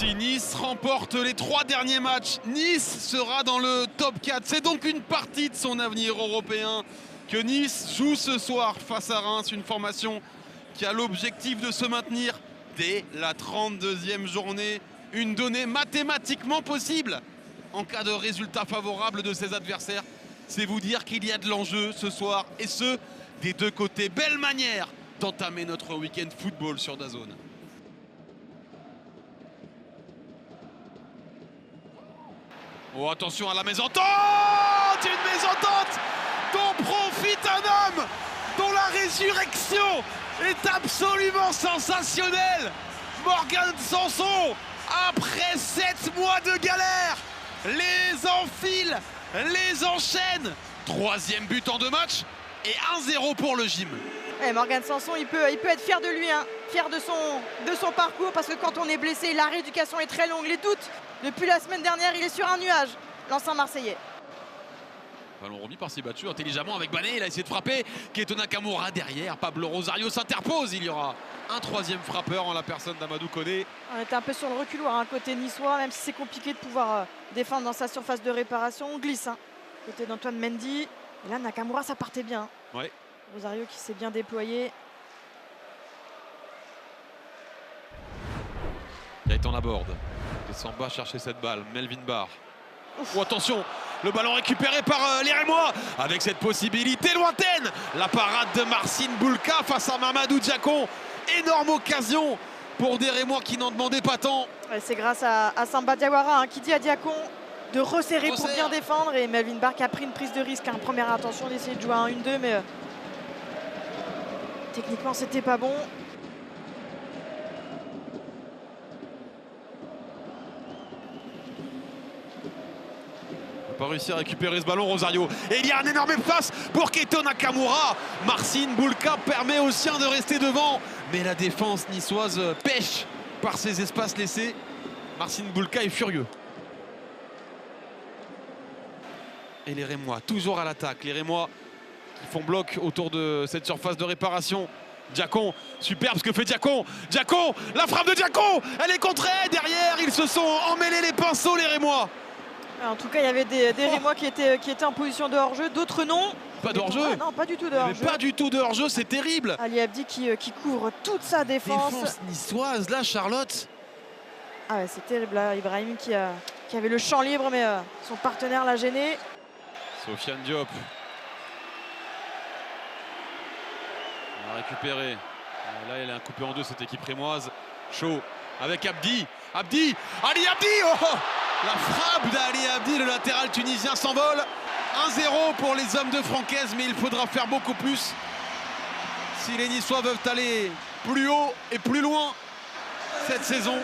Si Nice remporte les 3 derniers matchs, Nice sera dans le top 4. C'est donc une partie de son avenir européen que Nice joue ce soir face à Reims. Une formation qui a l'objectif de se maintenir dès la 32e journée. Une donnée mathématiquement possible en cas de résultat favorable de ses adversaires. C'est vous dire qu'il y a de l'enjeu ce soir, et ce, des deux côtés. Belle manière d'entamer notre week-end football sur DAZN. Oh, attention à la mésentente! Une mésentente dont profite un homme dont la résurrection est absolument sensationnelle. Morgan Sanson, après 7 mois de galère, les enfile, les enchaîne. 3e but en 2 matchs et 1-0 pour le gym. Et Morgan Sanson, il peut être fier de lui, hein. Fier de son parcours, parce que quand on est blessé, la rééducation est très longue. Les doutes, depuis la semaine dernière, il est sur un nuage, l'ancien Marseillais. Ballon remis par Sébastien intelligemment avec Bané, il a essayé de frapper. Keito Nakamura derrière, Pablo Rosario s'interpose. Il y aura un 3e frappeur en la personne d'Amadou Koné. On était un peu sur le reculoir, hein, côté niçois, même si c'est compliqué de pouvoir défendre dans sa surface de réparation. On glisse, hein, côté d'Antoine Mendy. Et là, Nakamura, ça partait bien. Ouais. Rosario qui s'est bien déployé. Gaëtan Laborde descend bas chercher cette balle. Melvin Barr. Oh, attention, le ballon récupéré par les Rémois avec cette possibilité lointaine. La parade de Marcin Bulka face à Mamadou Diakon. Énorme occasion pour des Rémois qui n'en demandaient pas tant. Ouais, c'est grâce à Samba Diawara, hein, qui dit à Diakon de resserrer pour bien défendre. Et Melvin Barr qui a pris une prise de risque. Hein. Première intention d'essayer de jouer un 1-2, mais techniquement, c'était pas bon. Pas réussi à récupérer ce ballon, Rosario. Et il y a un énorme passe pour Keito Nakamura. Marcin Bulka permet aux siens de rester devant. Mais la défense niçoise pêche par ces espaces laissés. Marcin Bulka est furieux. Et les Rémois, toujours à l'attaque. Les Rémois qui font bloc autour de cette surface de réparation. Diakon, superbe ce que fait Diakon. Diakon, la frappe de Diakon, elle est contrée. Derrière, ils se sont emmêlés les pinceaux, les Rémois. En tout cas, il y avait des Rémois qui étaient en position de hors-jeu, d'autres non. Pas de hors-jeu. Non, pas du tout de hors-jeu. Pas du tout de hors-jeu, c'est terrible. Ali Abdi qui couvre toute sa défense. Défense niçoise, là, Charlotte. Ah ouais, c'est terrible, là. Ibrahim qui avait le champ libre, mais son partenaire l'a gêné. Sofiane Diop. On a récupéré. Là, elle est coupée en deux, cette équipe rémoise. Chaud avec Abdi. Ali Abdi, oh, la frappe d'Ali Abdi, le latéral tunisien s'envole. 1-0 pour les hommes de Francaise, mais il faudra faire beaucoup plus si les Niçois veulent aller plus haut et plus loin cette saison.